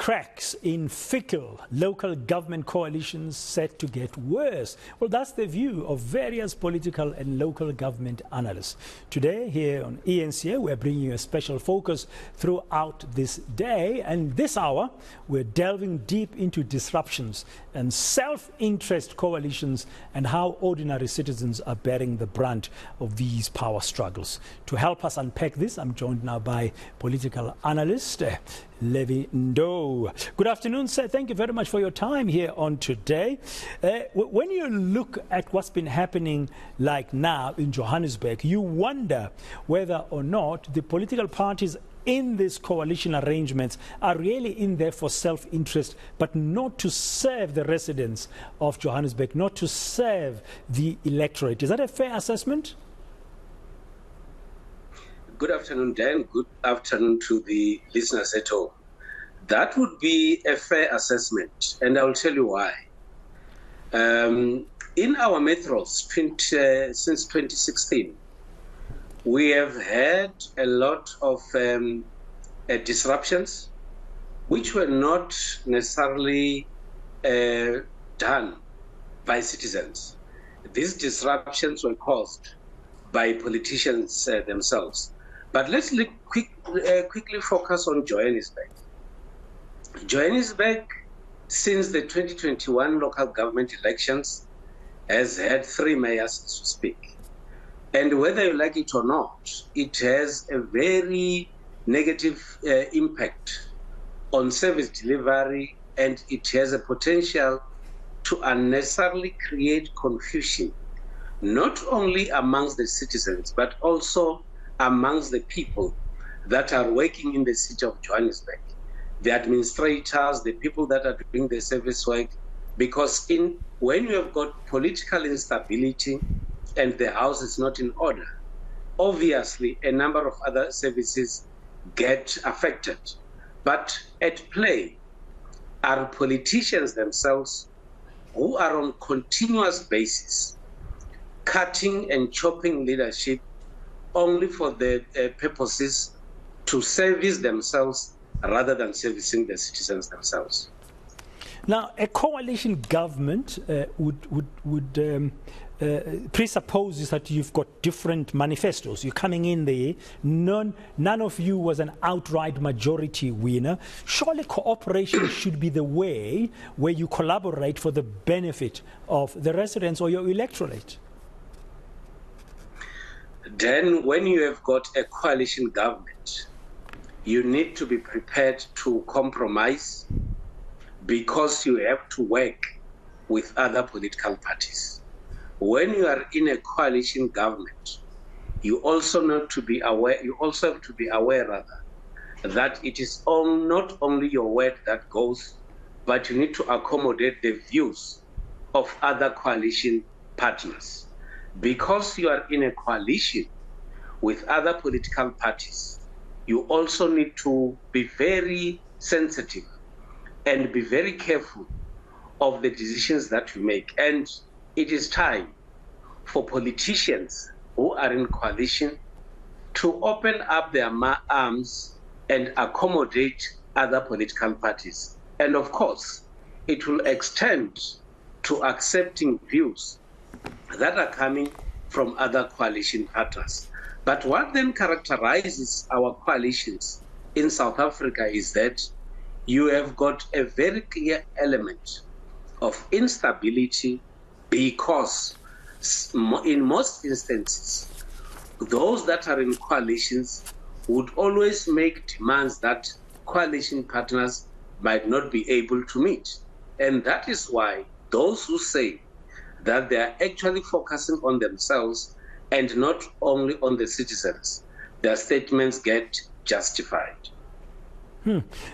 cracks in fickle local government coalitions set to get worse. Well, that's the view of various political and local government analysts. Today, here on eNCA, we're bringing you a special focus throughout this day. And this hour, we're delving deep into disruptions and self-interest coalitions and how ordinary citizens are bearing the brunt of these power struggles. To help us unpack this, I'm joined now by political analyst Levy Ndou. Good afternoon, sir. Thank you very much for your time here on Today. When you look at what's been happening like now in Johannesburg, you wonder whether or not the political parties in these coalition arrangements are really in there for self-interest, but not to serve the residents of Johannesburg, not to serve the electorate. Is that a fair assessment? Good afternoon, Dan. Good afternoon to the listeners at home. That would be a fair assessment, and I'll tell you why. In our metros since 2016, we have had a lot of disruptions which were not necessarily done by citizens. These disruptions were caused by politicians themselves. But let's quickly focus on Johannesburg. Johannesburg, since the 2021 local government elections, has had 3 mayors, so to speak. And whether you like it or not, it has a very negative impact on service delivery, and it has a potential to unnecessarily create confusion, not only amongst the citizens, but also amongst the people that are working in the city of Johannesburg, the administrators, the people that are doing the service work, because when you have got political instability and the house is not in order, obviously a number of other services get affected. But at play are politicians themselves who are on continuous basis cutting and chopping leadership only for the purposes to service themselves rather than servicing the citizens themselves. Now, a coalition government would presupposes that you've got different manifestos. You're coming in there. None of you was an outright majority winner. Surely cooperation should be the way where you collaborate for the benefit of the residents or your electorate. Then when you have got a coalition government, you need to be prepared to compromise because you have to work with other political parties. When you are in a coalition government, you also have to be aware that it is not only your word that goes, but you need to accommodate the views of other coalition partners. Because you are in a coalition with other political parties, you also need to be very sensitive and be very careful of the decisions that you make. And it is time for politicians who are in coalition to open up their arms and accommodate other political parties. And of course, it will extend to accepting views that are coming from other coalition partners. But what then characterizes our coalitions in South Africa is that you have got a very clear element of instability because in most instances, those that are in coalitions would always make demands that coalition partners might not be able to meet. And that is why those who say that they are actually focusing on themselves and not only on the citizens, their statements get justified.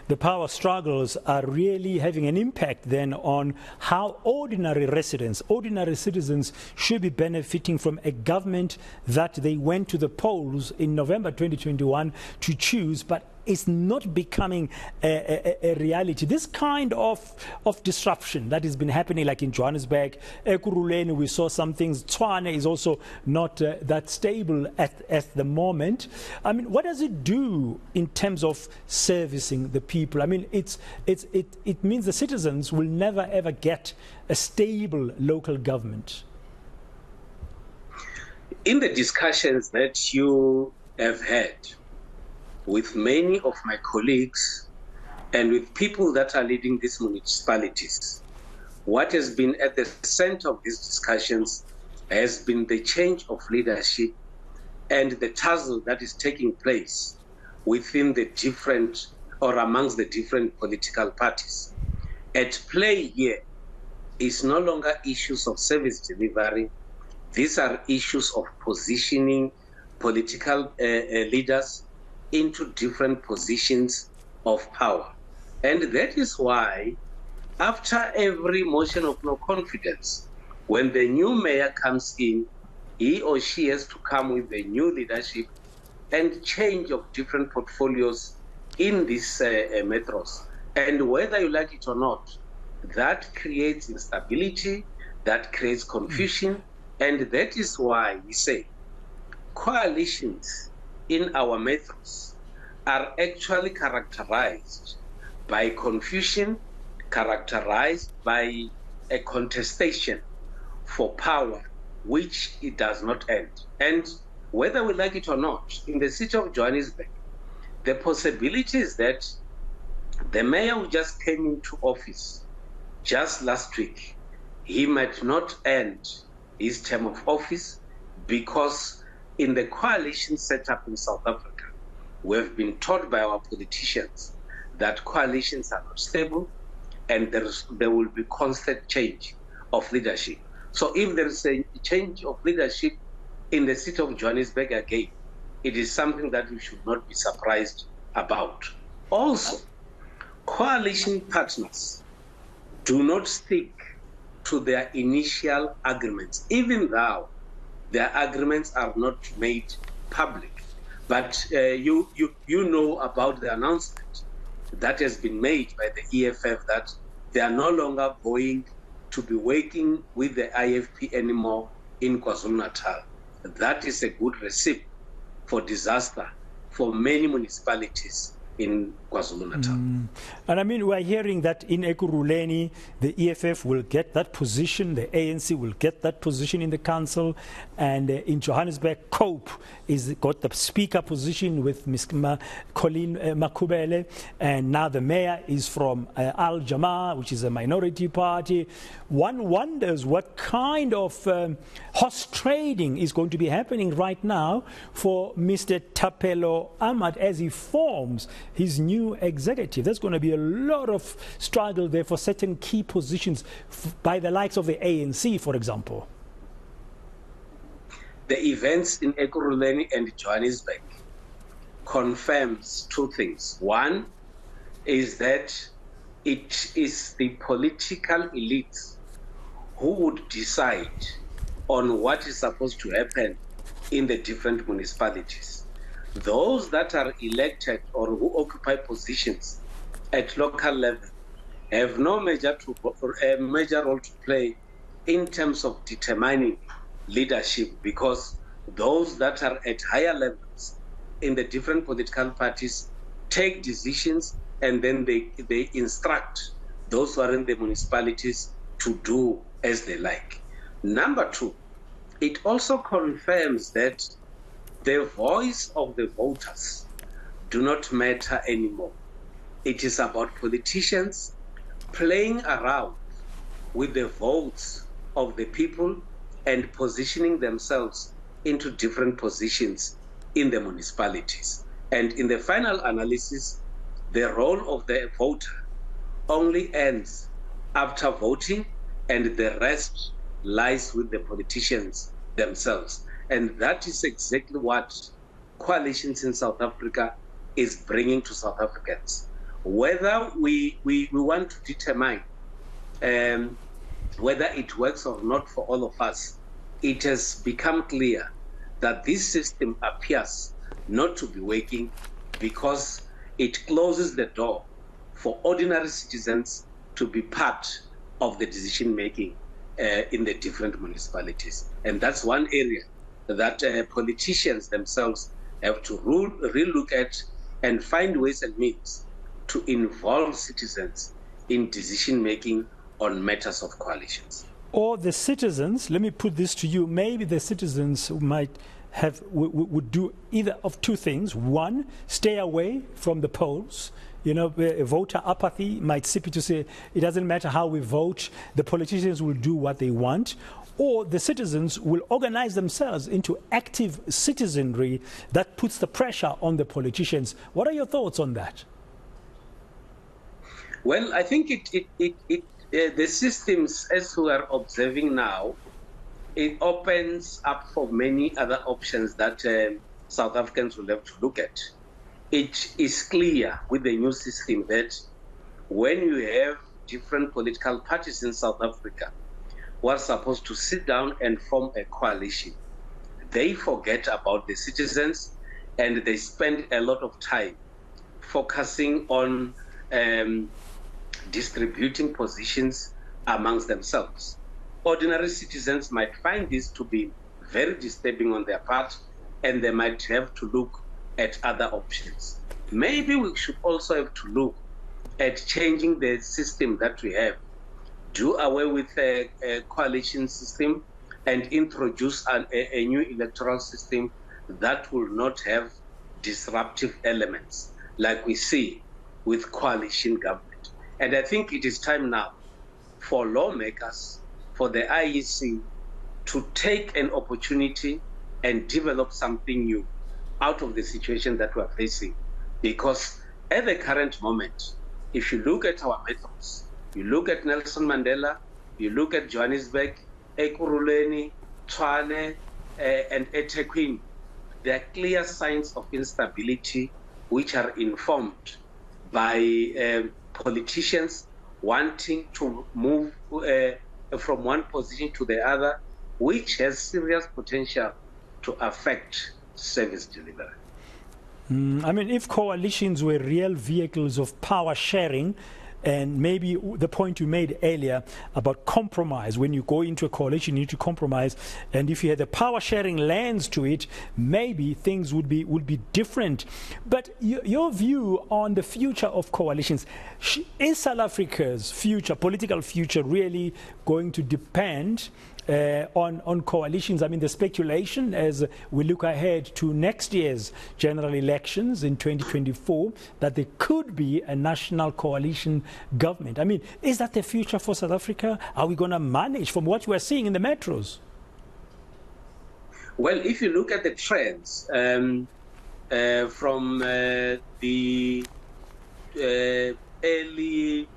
The power struggles are really having an impact then on how ordinary residents, ordinary citizens should be benefiting from a government that they went to the polls in November 2021 to choose, but is not becoming a reality. This kind of disruption that has been happening, like in Johannesburg, Ekurhuleni, we saw some things. Tshwane is also not that stable at the moment. I mean, what does it do in terms of servicing the people? I mean, it means the citizens will never ever get a stable local government. In the discussions that you have had with many of my colleagues and with people that are leading these municipalities, what has been at the center of these discussions has been the change of leadership and the tussle that is taking place within the different or amongst the different political parties. At play here is no longer issues of service delivery. These are issues of positioning political leaders into different positions of power. And that is why, after every motion of no confidence, when the new mayor comes in, he or she has to come with a new leadership and change of different portfolios in these metros. And whether you like it or not, that creates instability, that creates confusion, and that is why we say coalitions in our metros are actually characterized by confusion, characterized by a contestation for power, which it does not end. And whether we like it or not, in the city of Johannesburg, the possibility is that the mayor who just came into office just last week, he might not end his term of office, because in the coalition set up in South Africa, we have been taught by our politicians that coalitions are not stable and there will be constant change of leadership. So if there is a change of leadership in the city of Johannesburg again, it is something that we should not be surprised about. Also, coalition partners do not stick to their initial agreements, even though their agreements are not made public. But you know about the announcement that has been made by the EFF that they are no longer going to be working with the IFP anymore in KwaZulu-Natal. That is a good recipe for disaster for many municipalities in KwaZulu-Natal. And I mean, we're hearing that in Ekurhuleni, the EFF will get that position, the ANC will get that position in the council, and in Johannesburg, COPE is got the speaker position with Ms. Colleen Makubele, and now the mayor is from Al Jamaa, which is a minority party. One wonders what kind of horse trading is going to be happening right now for Mr. Thapelo Ahmad as he forms his new executive. There's going to be a lot of struggle there for certain key positions by the likes of the ANC, for example. The events in Ekurhuleni and Johannesburg confirms two things. One is that it is the political elites who would decide on what is supposed to happen in the different municipalities. Those that are elected or who occupy positions at local level have no major role to play in terms of determining leadership, because those that are at higher levels in the different political parties take decisions and then they instruct those who are in the municipalities to do as they like. Number two, it also confirms that the voice of the voters do not matter anymore. It is about politicians playing around with the votes of the people and positioning themselves into different positions in the municipalities. And in the final analysis, the role of the voter only ends after voting, and the rest lies with the politicians themselves. And that is exactly what coalitions in South Africa is bringing to South Africans. Whether we want to determine whether it works or not for all of us, it has become clear that this system appears not to be working, because it closes the door for ordinary citizens to be part of the decision making in the different municipalities. And that's one area that politicians themselves have to relook at and find ways and means to involve citizens in decision making on matters of coalitions. Or the citizens, let me put this to you, maybe the citizens might have would do either of two things. One, stay away from the polls. You know, voter apathy might seep to say it doesn't matter how we vote, the politicians will do what they want. Or the citizens will organize themselves into active citizenry that puts the pressure on the politicians. What are your thoughts on that? Well, I think the systems, as we are observing now, it opens up for many other options that South Africans will have to look at. It is clear with the new system that when you have different political parties in South Africa who are supposed to sit down and form a coalition, they forget about the citizens and they spend a lot of time focusing on distributing positions amongst themselves. Ordinary citizens might find this to be very disturbing on their part, and they might have to look at other options. Maybe we should also have to look at changing the system that we have, do away with a coalition system and introduce a new electoral system that will not have disruptive elements like we see with coalition government. And I think it is time now for lawmakers, for the IEC, to take an opportunity and develop something new out of the situation that we're facing. Because at the current moment, if you look at our methods, you look at Nelson Mandela, you look at Johannesburg, Ekurhuleni, Tshwane, and eThekwini, there are clear signs of instability which are informed by politicians wanting to move from one position to the other, which has serious potential to affect service delivery. I mean, if coalitions were real vehicles of power sharing, and maybe the point you made earlier about compromise, when you go into a coalition, you need to compromise, and if you had the power sharing lens to it, maybe things would be different. But your view on the future of coalitions, is South Africa's future, political future, really going to depend on coalitions? I mean, the speculation as we look ahead to next year's general elections in 2024, that there could be a national coalition government. I mean, is that the future for South Africa? Are we going to manage from what we're seeing in the metros? Well, if you look at the trends from the early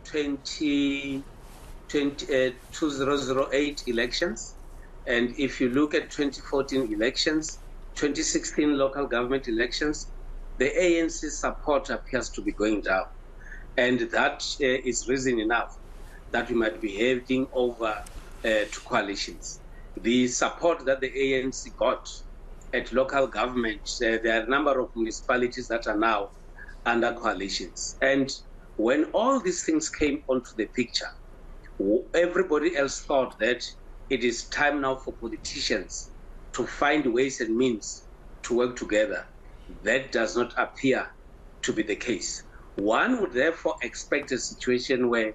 2008 elections, and if you look at 2014 elections, 2016 local government elections, the ANC support appears to be going down. And that is reason enough that we might be heading over to coalitions. The support that the ANC got at local government, there are a number of municipalities that are now under coalitions. And when all these things came onto the picture, everybody else thought that it is time now for politicians to find ways and means to work together. That does not appear to be the case. One would therefore expect a situation where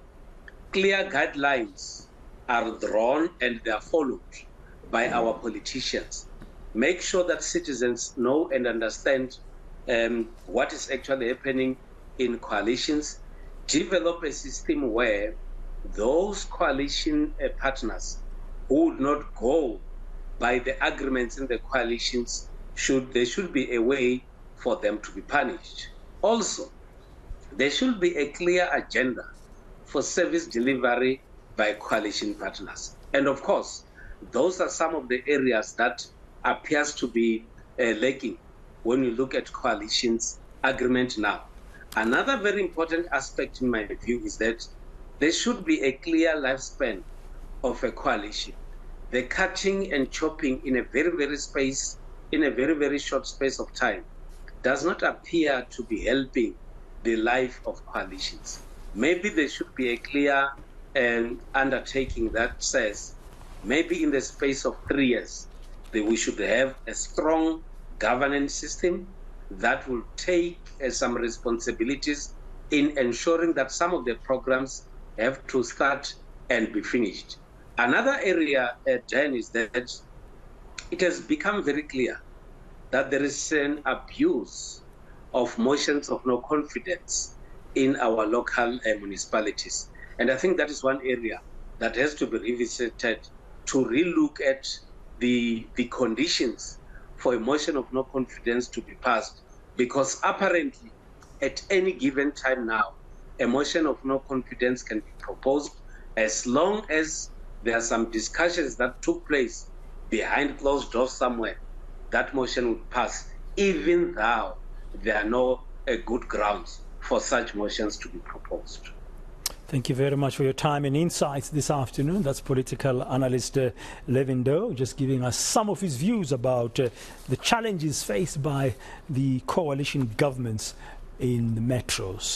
clear guidelines are drawn and they are followed by our politicians. Make sure that citizens know and understand what is actually happening in coalitions. Develop a system where those coalition partners who would not go by the agreements in the coalitions, there should be a way for them to be punished. Also, there should be a clear agenda for service delivery by coalition partners. And of course, those are some of the areas that appears to be lacking when you look at coalitions agreement now. Another very important aspect in my view is that there should be a clear lifespan of a coalition. The cutting and chopping in a very, very short space of time does not appear to be helping the life of coalitions. Maybe there should be a clear undertaking that says maybe in the space of 3 years, we should have a strong governance system that will take some responsibilities in ensuring that some of the programs have to start and be finished. Another area, Dan, is that it has become very clear that there is an abuse of motions of no confidence in our local municipalities. And I think that is one area that has to be revisited to relook at the conditions for a motion of no confidence to be passed, because apparently at any given time now, a motion of no confidence can be proposed as long as there are some discussions that took place behind closed doors somewhere. That motion would pass, even though there are no good grounds for such motions to be proposed. Thank you very much for your time and insights this afternoon. That's political analyst Levy Ndou, just giving us some of his views about the challenges faced by the coalition governments in the metros.